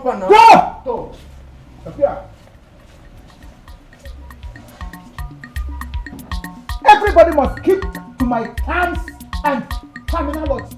compound now. Go! Everybody must keep to my terms and terminology.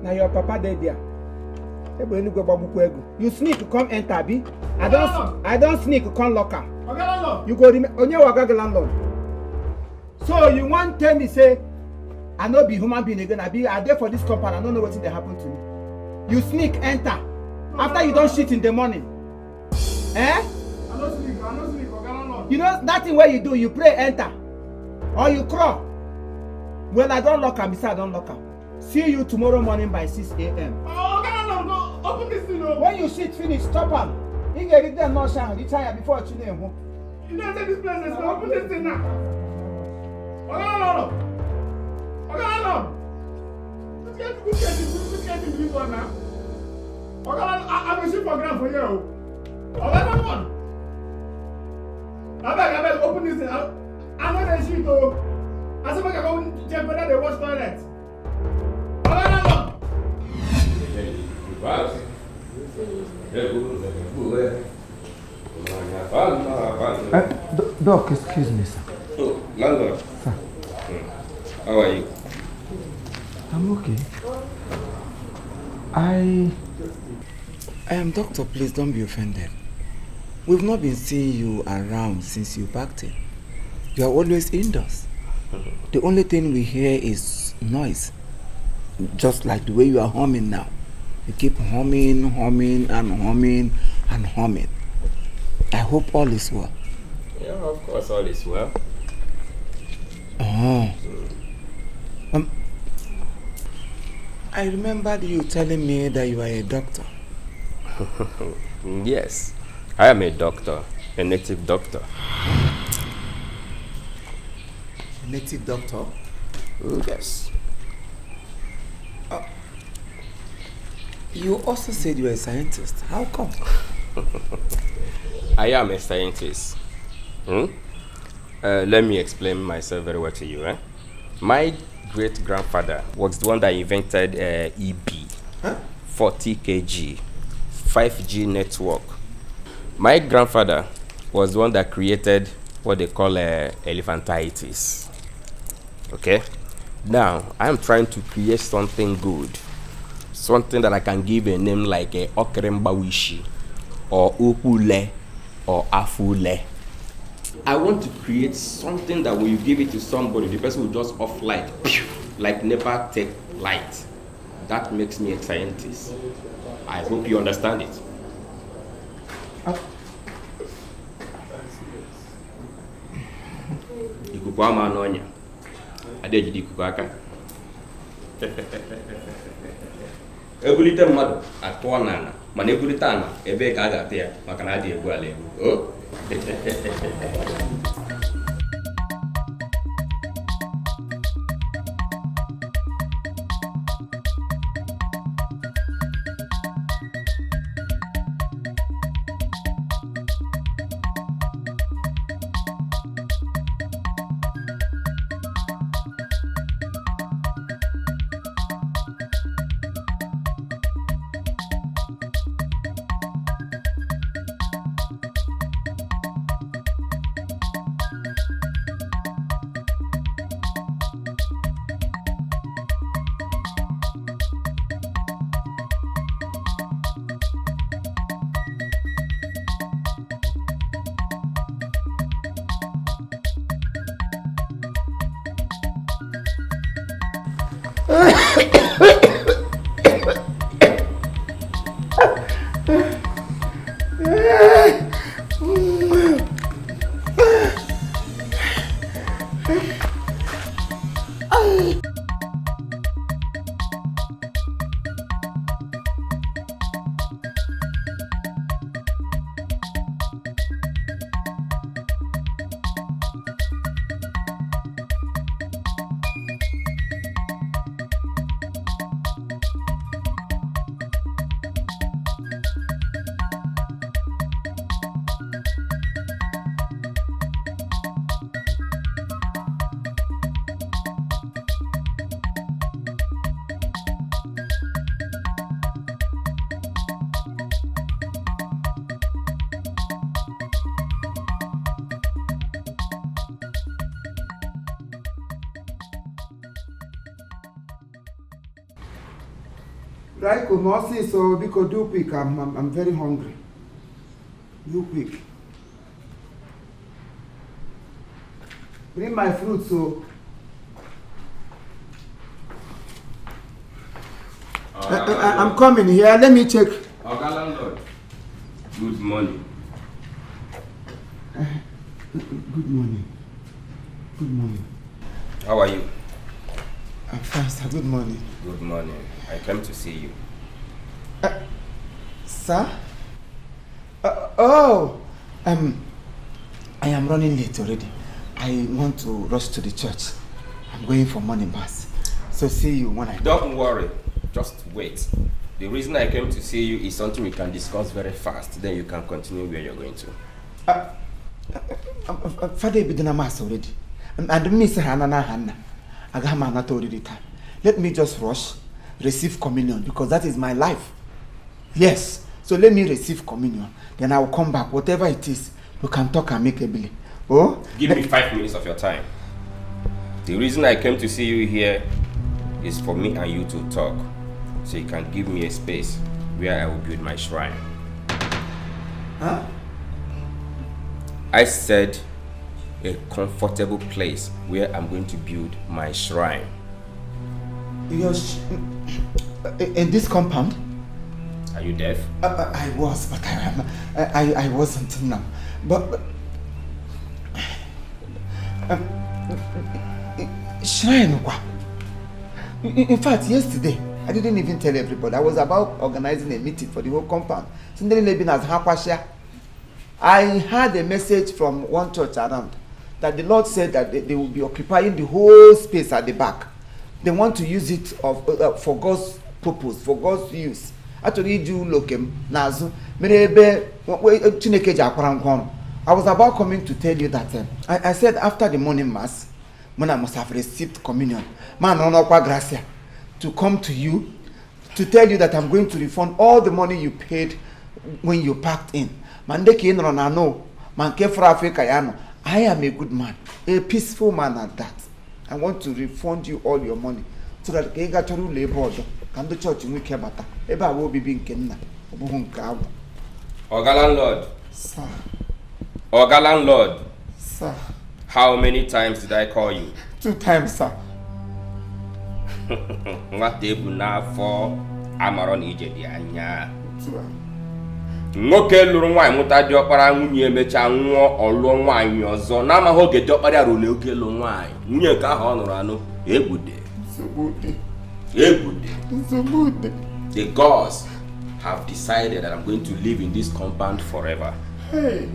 Now your papa dead there. You sneak, come enter, B. I don't sneak, come locker. You go on your landlord. So you want tell me say I no be human being again. I there for this compound. I don't know what they happen to me. You sneak, enter. After you don't shit in the morning. Eh? I don't sneak. You know that thing where you do, you pray, enter. Or you crawl. Well, I don't lock him, I don't lock him. See you tomorrow morning by 6 a.m. Oh, no. Open this thing. When you shit finish, stop him. You get it there, no shine. Retire before you know. You don't take this place, so open this thing now. No. Let's get this one now. I'm a ship for ground for you. One. I beg, open this thing. I'm not a shit though. I said, I go check whether they wash toilet. Doc, excuse me, sir. Oh, Landlord. Sir. How are you? I'm okay. I am doctor, please don't be offended. We've not been seeing you around since you packed in. You are always indoors. The only thing we hear is noise. Just like the way you are humming now. You keep humming. I hope all is well. Yeah, of course all is well. Oh. I remembered you telling me that you are a doctor. Yes, I am a doctor, a native doctor. A native doctor? Yes. You also said you are a scientist. How come? I am a scientist. Let me explain myself very well to you. My great-grandfather was the one that invented EB, 40 kg, 5G network. My grandfather was the one that created what they call elephantitis. Okay? Now, I'm trying to create something good. Something that I can give a name like Okrembawishi, or Upule, or Afule. I want to create something that when you give it to somebody, the person will just off light, like never take light. That makes me a scientist. I hope you understand it. Ikuku ama anonya. Ade jidi ikuku aka. Ebulite mmadụ atụọ n'ala mana ebulite ana ebe ka a ga-ata ya maka na adị egwu ala egwu. Right, Kumosi, so because do quick. I'm very hungry. Do quick. Bring my fruit, so. I'm coming here. Let me check. Okay, landlord. Good morning. Good morning. Good morning. How are you? I'm fine, sir. Good morning. Good morning. I came to see you. Sir? I am running late already. I want to rush to the church. I'm going for morning mass. So see you when I... Don't worry. Just wait. The reason I came to see you is something we can discuss very fast. Then you can continue where you're going to. Father, be done mass already. And Miss Hannah. I got my not already time. Let me just rush, receive communion, because that is my life. Yes. So let me receive communion. Then I will come back. Whatever it is, we can talk amicably. Oh? Give me 5 minutes of your time. The reason I came to see you here is for me and you to talk. So you can give me a space where I will build my shrine. Huh? I said a comfortable place where I'm going to build my shrine. In this compound? Are you deaf? I was, but I wasn't now. But shrine. In fact, yesterday I didn't even tell everybody. I was about organizing a meeting for the whole compound. I had a message from one church around that the Lord said that they will be occupying the whole space at the back. They want to use it for God's purpose, for God's use. Actually, I was about coming to tell you that I said after the morning mass, when I must have received communion, to come to you to tell you that I'm going to refund all the money you paid when you packed in. I am a good man, a peaceful man at that. I want to refund you all your money so that you get to labor can the church in Wikabata. Eba will be being Kenna. Oga landlord. Sir. Oga landlord. Sir. How many times did I call you? 2 times, sir. What table now for Amaron Ijedianya? Nwoke lụrụ nwaanyị mụta dị ọkpara nwunye emecha nwụọ ọlụọ nwaanyị ọzọ n'amaghị oge dị ọkpara ya rụrụ oke lụ nwaanyị nwunye nke ahụ ọ nụrụ anụ egbude. The gods have decided that I'm going to live in this compound forever. Hey,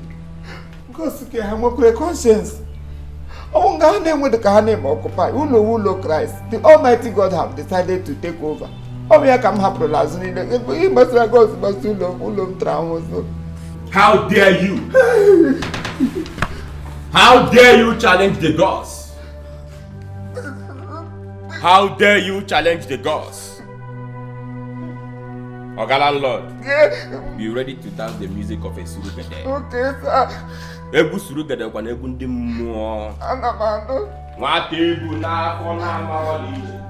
gods can have a conscience. Oh, God, name with the Kahanim occupy. Ulo Christ. The Almighty God have decided to take over. Oh, yeah, come happen last night. He must have gone to Ulo Tramos. How dare you? How dare you challenge the gods? How dare you challenge the gods? Oga landlord, be ready to dance the music of a surugede. Okay, sir. Egwu surugede kwa na egwu ndị mmụọ. Ana m anụ. Nwata egwu n'afọ na-amaghọ n'ije.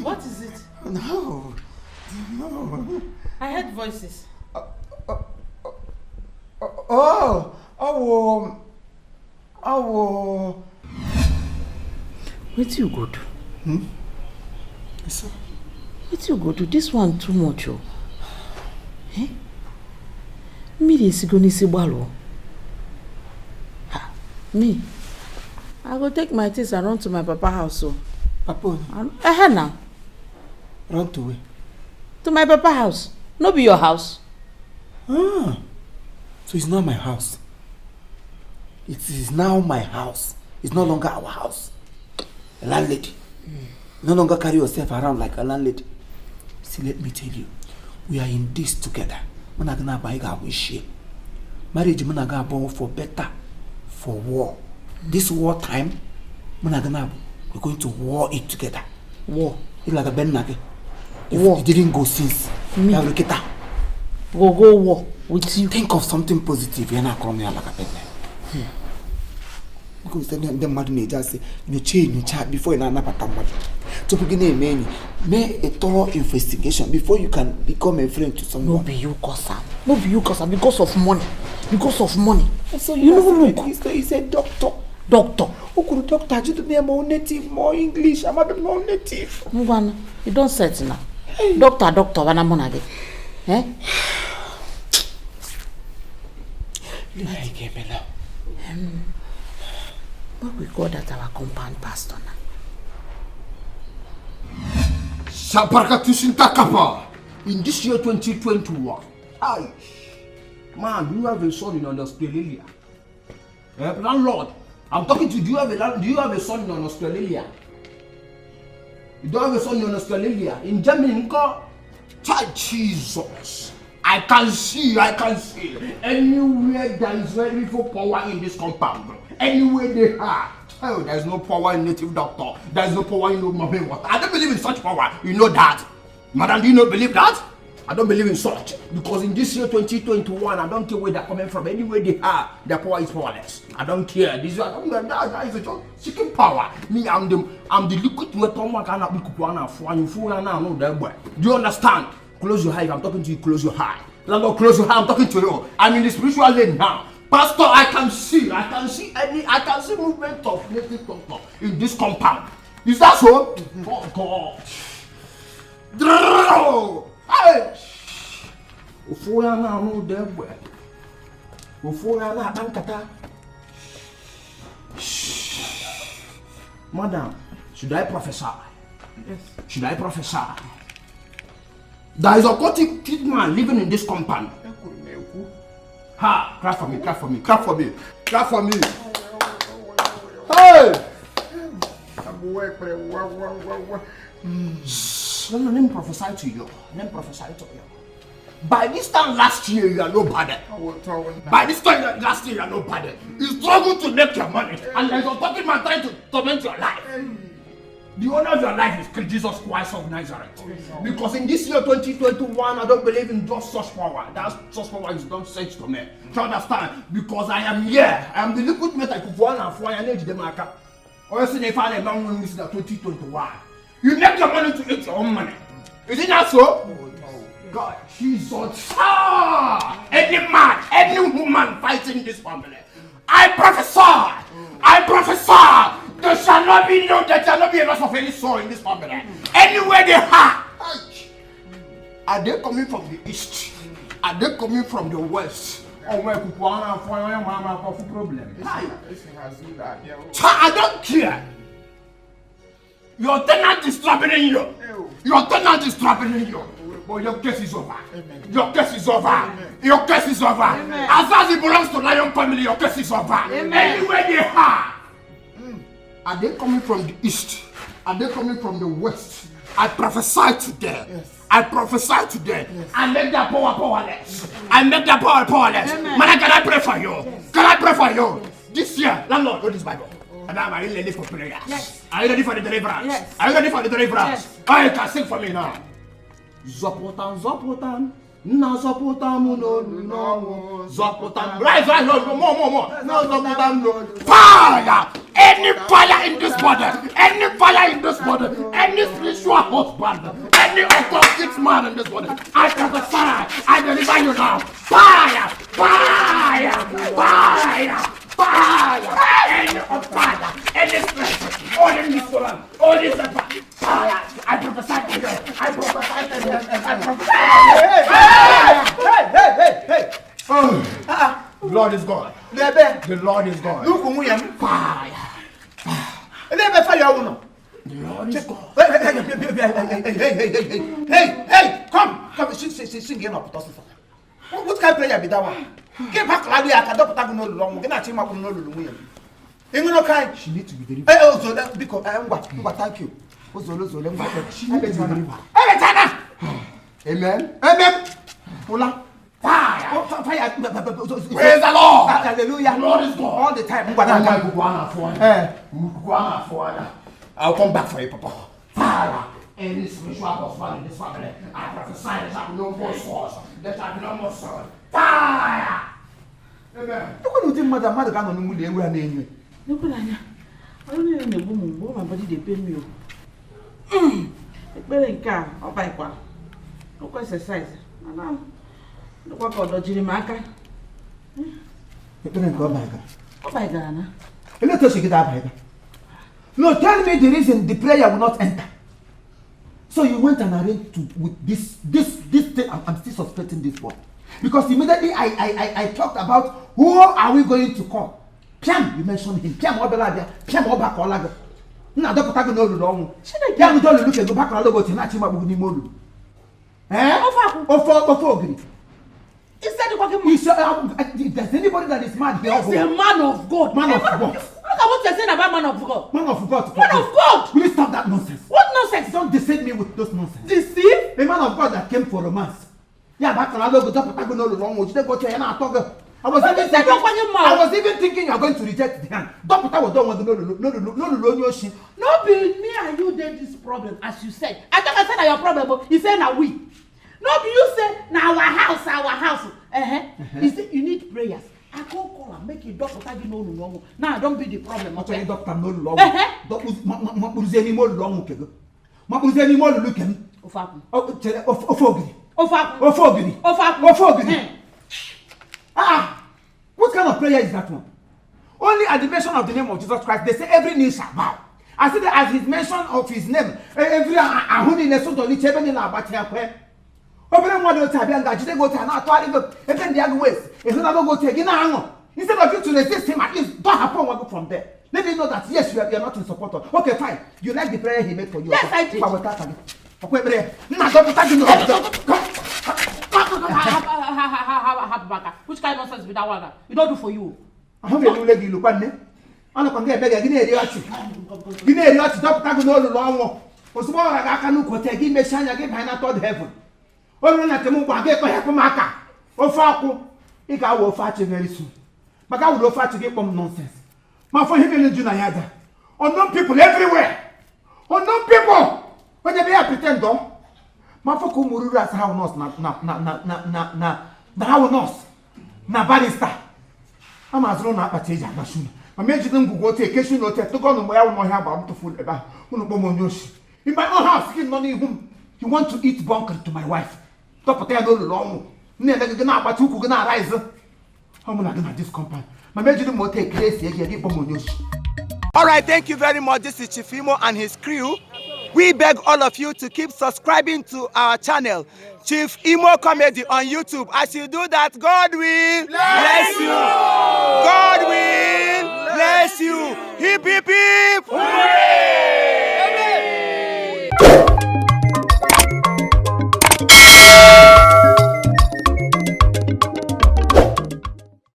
What is it? No. I heard voices. What you go do? Yes, sir. What you go do? This one too much, oh. Eh? Me is going to balo. Me. I go take my things and run to my papa house, so. Papa? Now. Run to where? To my papa house. No be your house. So it's not my house. It is now my house. It's no longer our house. A landlady. No longer carry yourself around like a landlady. See, let me tell you, we are in this together. We're not gonna buy our share. Marriage, we're not gonna for better, for war. This war time, we're going to war it together. War. It's like a Ben. War. It didn't go since. Me. Go war with you. Think of something positive. You're not coming like a Ben. Because the mother just say, you change your chat before you not to begin make a thorough investigation before you can become a friend to someone. No be you, Kosa. No be you, Kosa, because of money. Because of money. So you know, look. He's a doctor. Doctor. Who could doctor? You don't more native, more English. I'm a bit more native. Mwana, you don't set now. Doctor, when I'm on again. Eh? What we call that our compound pastor now? In this year 2021, man, do you have a son in Australia? Landlord, I'm talking to you. Do you have a son in Australia? You don't have a son in Australia? In Germany, Jesus. I can see. Anywhere there is very little power in this compound. Anywhere they are. Oh, there's no power in native doctor. There's no power in moving water. I don't believe in such power. You know that. Madam, do you not believe that? I don't believe in such. Because in this year 2021, I don't care where they're coming from. Anywhere they are, their power is powerless. I don't care. This that is a joke. Seeking power. Me, I'm the liquid weapon. Do you understand? Close your eye. I'm talking to you. Close your eye. Landlord, close your eye. I'm talking to you. I'm in the spiritual lane now. Pastor, I can see movement of native doctor in this compound. Is that so? Oh God. Hey! Madam, should I prophesy? Yes. Should I prophesy? There is a occultic man living in this compound. Ha! Clap for me. Hey! Let me prophesy to you. By this time last year, you are nobody. By this time last year, you are nobody. You struggle to make your money, and there's a talking man trying to torment your life. The owner of your life is Jesus Christ of Nazareth. Because in this year 2021, I don't believe in just such power. That such power is not sense to me. Do you understand? Because I am here. I am the liquid metal. I could go on and fly and edge the market. Or else if I don't know this is 2021. You make your money to eat your own money. Is it not so? God, Jesus. Any man, any woman fighting this family, I prophesy. There shall not be a loss of any soul in this family. Anywhere they are they coming from the east? Are they coming from the west? Or where problem? I don't care. Your tenant is troubling you. But your case is over. Your case is over. As far as it belongs to Lion family, your case is over. Anywhere they are they coming from the east? Are they coming from the west? I prophesy to them. Yes. I make their power powerless. Man, can I pray for you? Yes. Can I pray for you? Yes. This year, Landlord, hold this Bible. And are you ready for prayer? Yes. Are you ready for the deliverance? Yes. Are you ready for the deliverance? Yes. Oh, you can sing for me now. Zopotan. No, Zopotan, no. Zopotan. Rise, no, more. No, Zopotan, no. Fire! Any fire in this body, any spiritual husband, any occultic man in this body, I prophesy, I deliver you now. Fire! Any fire, any spirit, all in this one, all this fire. I prophesy to you. Hey! The Lord is God. The Lord is God. Fire. The Lord is God. Hey, come, sing again up. What kind of prayer be that one? Get back, Lady. I can't put no long. Get out, no long. She needs to be delivered. Hey, also that because I am what? Thank you. She needs to be delivered. Amen. Fire. Fire. Praise the Lord. Hallelujah. The Lord is God. All the time. I'll come back for you, Papa. Father, any spiritual husband in this family, I prophesy there shall be no more swords. There shall be no more sword. Fire! Amen. Look at the mother got on the moon. Look at Anya. I don't know the woman, my body they pay me. Better car, or buy one. No exercise. And now, look what God dodgy marker. You don't go back. Oh, by Ghana. Let us get up. No, tell me the reason the prayer will not enter. So you went and arranged to with this thing. I'm still suspecting this one. Because immediately I talked about who are we going to call? Piam, you mentioned him. Piam Obeladia, Piam Obakolaga. Now, don't put no long. Piam don't look at the back of the boat and not him up with Nimolu. Eh? Of Is that the fucking if there's anybody that is mad here, he's a man of God. Man of God. Look at what you're saying about man of God. Man of God. Man of God. Will you stop that nonsense? What nonsense? Don't deceive me with those nonsense. Deceive? A man of God that came for romance. Yeah, back when I go to no long, which they go to and I talk. I was even thinking you're going to reject the hand. Don't don't want to no. No, be me and you did this problem, as you said. I thought I said that your problem, but you said now we. No, be you say now our house. You say you need prayers. I can't call and make you doctor tag you no. Now don't be the problem. Okay, doctor no long. Don't use any more long. Use any more look him. What kind of prayer is that one? Only at the mention of the name of Jesus Christ, they say every knee shall bow. I said that as his mention of his name, every ahuni neso to ni chebe ni la abati akwe. Obere mo do tabi anga jide go ta na to ari go. Even the other ways, if na go take na ango. Instead of you to resist him, at least don't happen what go from there. Let me know that yes, you are not in support of. Okay, fine. You like the prayer he made for you. Yes, I did. Okay, prayer. Na don't touch you. Which kind of nonsense be that one? You don't do for you. I have a new lady look at me. I don't get better. Give me a yacht. Give me a yacht. Don't tag no long. For small, I can look at give me shine again. I not told heaven. Oh, no, not the move. I get my Hakumaka. Oh, Falco. He got will fetch very soon. But I will fetch to get some nonsense. My for him in Junayada. Unknown people everywhere. Unknown people. When they be a pretend though. My for Kumurura how nurse na how nurse. Na barrister. I'm as run up at Asia Nashun. I made them go take case no take to go no more about to food about Unobomonyoshi. In my own house, he money whom you want to eat bunker to my wife. Top of no long. Never gonna but who gonna rise. How am I gonna this compound? My major will take place here, give Bomonyoshi. Alright, thank you very much. This is Chief Imo and his crew. We beg all of you to keep subscribing to our channel, Chief Imo Comedy on YouTube. As you do that, God will bless you. God will bless you. Hip, hip, hip.